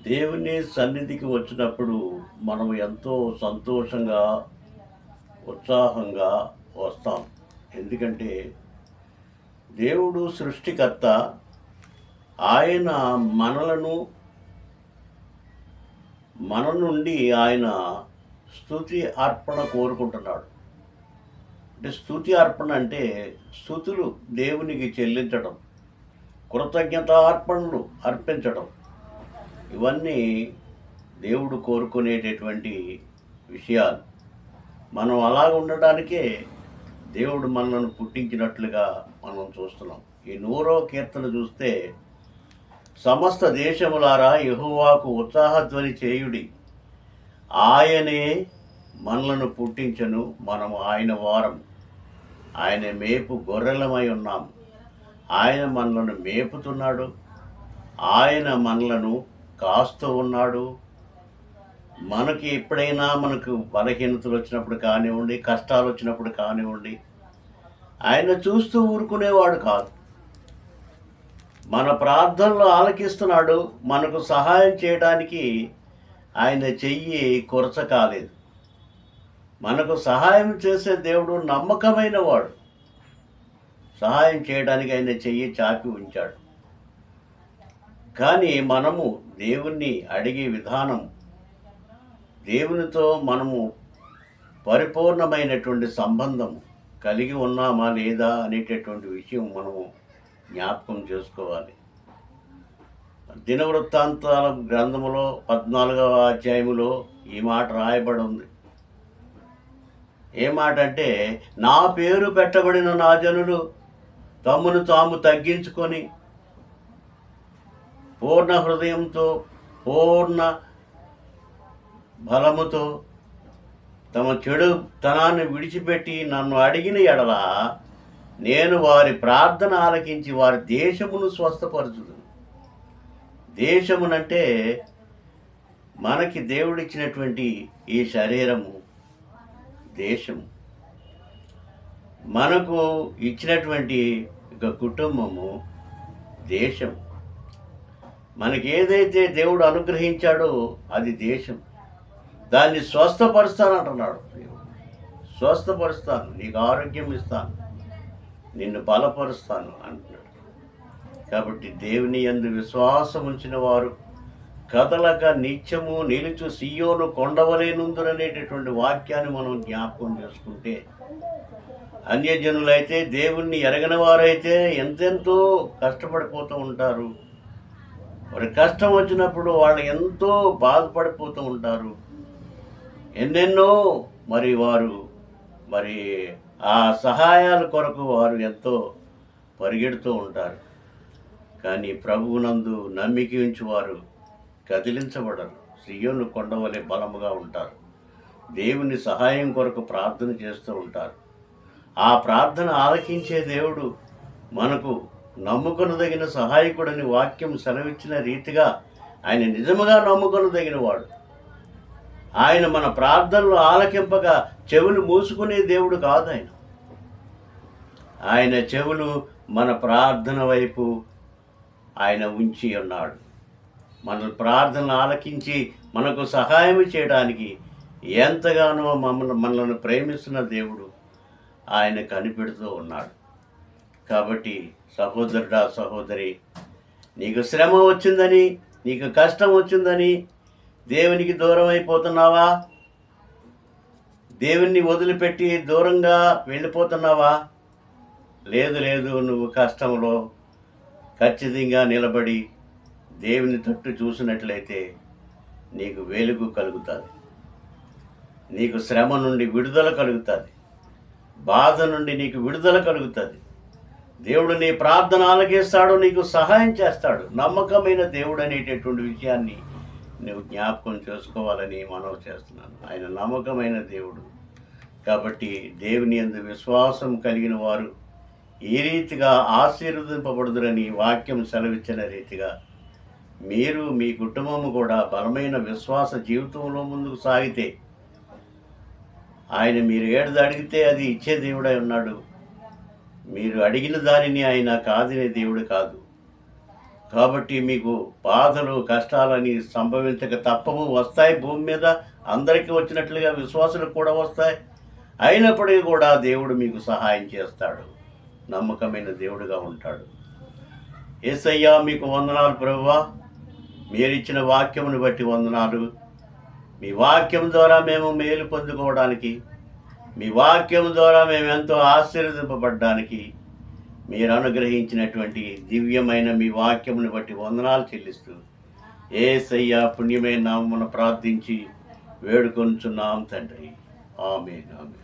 దేవుని సన్నిధికి వచ్చినప్పుడు మనం ఎంతో సంతోషంగా, ఉత్సాహంగా వస్తాం. ఎందుకంటే దేవుడు సృష్టికర్త. ఆయన మనలను మన నుండి ఆయన స్తుతి అర్పణ కోరుకుంటున్నాడు. అంటే స్తుతి అర్పణ అంటే స్తుతులు దేవునికి చెల్లించడం, కృతజ్ఞతార్పణలు అర్పించడం. ఇవన్నీ దేవుడు కోరుకునేటటువంటి విషయాలు. మనం అలాగ ఉండడానికే దేవుడు మనల్ని పుట్టించినట్లుగా మనం చూస్తున్నాం. ఈ 100వ కీర్తన చూస్తే, సమస్త దేశములారా యెహోవాకు ఉత్సాహధ్వని చేయుడి, ఆయనే మనలను పుట్టించను, మనము ఆయన వారం, ఆయన మేపు గొర్రెలమై ఉన్నాము. ఆయన మనలను మేపుతున్నాడు, ఆయన మనలను కాస్తూ ఉన్నాడు. మనకి ఎప్పుడైనా మనకు బలహీనతలు వచ్చినప్పుడు కానివ్వండి, కష్టాలు వచ్చినప్పుడు కానివ్వండి, ఆయన చూస్తూ ఊరుకునేవాడు కాదు. మన ప్రార్థనలు ఆలకిస్తున్నాడు. మనకు సహాయం చేయడానికి ఆయన చెయ్యి కొరచ కాలేదు. మనకు సహాయం చేసే దేవుడు నమ్మకమైన వాడు. సహాయం చేయడానికి ఆయన చెయ్యి చాపి ఉంచాడు. కానీ మనము దేవుణ్ణి అడిగే విధానం, దేవునితో మనము పరిపూర్ణమైనటువంటి సంబంధం కలిగి ఉన్నామా లేదా అనేటటువంటి విషయం మనము జ్ఞాపకం చేసుకోవాలి. దినవృత్తాంతాల గ్రంథములో 14వ అధ్యాయములో ఈ మాట రాయబడి ఉంది. ఏ మాట అంటే, నా పేరు పెట్టబడిన నా జనులు తమను తాము తగ్గించుకొని పూర్ణ హృదయంతో, పూర్ణ బలముతో తమ చెడుతనాన్ని విడిచిపెట్టి నన్ను అడిగిన ఎడల నేను వారి ప్రార్థన ఆలకించి వారి దేశమును స్వస్థపరచుదును. దేశమునంటే మనకి దేవుడిచ్చినటువంటి ఈ శరీరము దేశము, మనకు ఇచ్చినటువంటి ఒక కుటుంబము దేశం. మనకి ఏదైతే దేవుడు అనుగ్రహించాడో అది దేశం. దాన్ని స్వస్థపరుస్తానంటున్నాడు. స్వస్థపరుస్తాను, నీకు ఆరోగ్యం ఇస్తాను, నిన్ను బలపరుస్తాను అంటున్నాడు. కాబట్టి దేవుని యందు విశ్వాసం ఉంచిన వారు కదలక నిత్యము నిలుచు సియోను కొండవలేనుందురనేటటువంటి వాక్యాన్ని మనం జ్ఞాపకం చేసుకుంటే, అన్యజనులైతే, దేవుణ్ణి ఎరగని వారైతే ఎంతెంతో కష్టపడిపోతూ ఉంటారు. మరి కష్టం వచ్చినప్పుడు వాళ్ళు ఎంతో బాధపడిపోతూ ఉంటారు. ఎన్నెన్నో వారు ఆ సహాయాల కొరకు వారు ఎంతో పరిగెడుతూ ఉంటారు. కానీ ప్రభువునందు నమ్మిక ఉంచి వారు కదిలించబడరు. సియోను కొండవలె బలముగా ఉంటారు. దేవుని సహాయం కొరకు ప్రార్థన చేస్తూ ఉంటారు. ఆ ప్రార్థన ఆలకించే దేవుడు మనకు నమ్ముకొనదగిన సహాయకుడని వాక్యం సెలవిచ్చిన రీతిగా ఆయన నిజముగా నమ్ముకొనదగిన వాడు. ఆయన మన ప్రార్థనలు ఆలకింపక చెవులు మూసుకునే దేవుడు కాదు. ఆయన చెవులు మన ప్రార్థన వైపు ఆయన ఉంచి ఉన్నాడు. మన ప్రార్థనలు ఆలకించి మనకు సహాయం చేయడానికి ఎంతగానో మనల్ని ప్రేమిస్తున్న దేవుడు ఆయన కనిపెడుతూ ఉన్నాడు. కాబట్టి సహోదరుడా, సహోదరి, నీకు శ్రమ వచ్చిందని, నీకు కష్టం వచ్చిందని దేవునికి దూరం అయిపోతున్నావా? దేవుణ్ణి వదిలిపెట్టి దూరంగా వెళ్ళిపోతున్నావా? లేదు లేదు, నువ్వు కష్టంలో ఖచ్చితంగా నిలబడి దేవుని తట్టు చూసినట్లయితే నీకు వెలుగు కలుగుతుంది. నీకు శ్రమ నుండి విడుదల కలుగుతుంది. బాధ నుండి నీకు విడుదల కలుగుతుంది. దేవుడు నీ ప్రార్థన ఆలకిస్తాడు, నీకు సహాయం చేస్తాడు. నమ్మకమైన దేవుడు అనేటటువంటి విషయాన్ని నువ్వు జ్ఞాపకం చేసుకోవాలని మనవి చేస్తున్నాను. ఆయన నమ్మకమైన దేవుడు. కాబట్టి దేవుని యందు విశ్వాసం కలిగిన వారు ఈ రీతిగా ఆశీర్వదింపబడుదురని వాక్యం సెలవిచ్చిన రీతిగా మీరు, మీ కుటుంబము కూడా బలమైన విశ్వాస జీవితంలో ముందుకు సాగితే, ఆయన మీరు ఏది అడిగితే అది ఇచ్చే దేవుడై ఉన్నాడు. మీరు అడిగిన దానిని ఆయన కాదనే దేవుడు కాదు. కాబట్టి మీకు బాధలు కష్టాలని సంభవించక తప్పవు, వస్తాయి. భూమి మీద అందరికీ వచ్చినట్లుగా విశ్వాసులకు కూడా వస్తాయి. అయినప్పటికీ కూడా దేవుడు మీకు సహాయం చేస్తాడు, నమ్మకమైన దేవుడుగా ఉంటాడు. యేసయ్యా మీకు వందనాలు ప్రభువా, మీరిచ్చిన వాక్యమును బట్టి వందనాలు. మీ వాక్యం ద్వారా మేము మేలు పొందుకోవడానికి, మీ వాక్యం ద్వారా మేము ఎంతో ఆశీర్వదింపబడ్డానికి మీరు అనుగ్రహించినటువంటి దివ్యమైన మీ వాక్యమును బట్టి వందనాలు చెల్లిస్తూ యేసయ్య పుణ్యమైన నామమున ప్రార్థించి వేడుకొనుచున్నాం తండ్రి. ఆమేన్. ఆమేన్.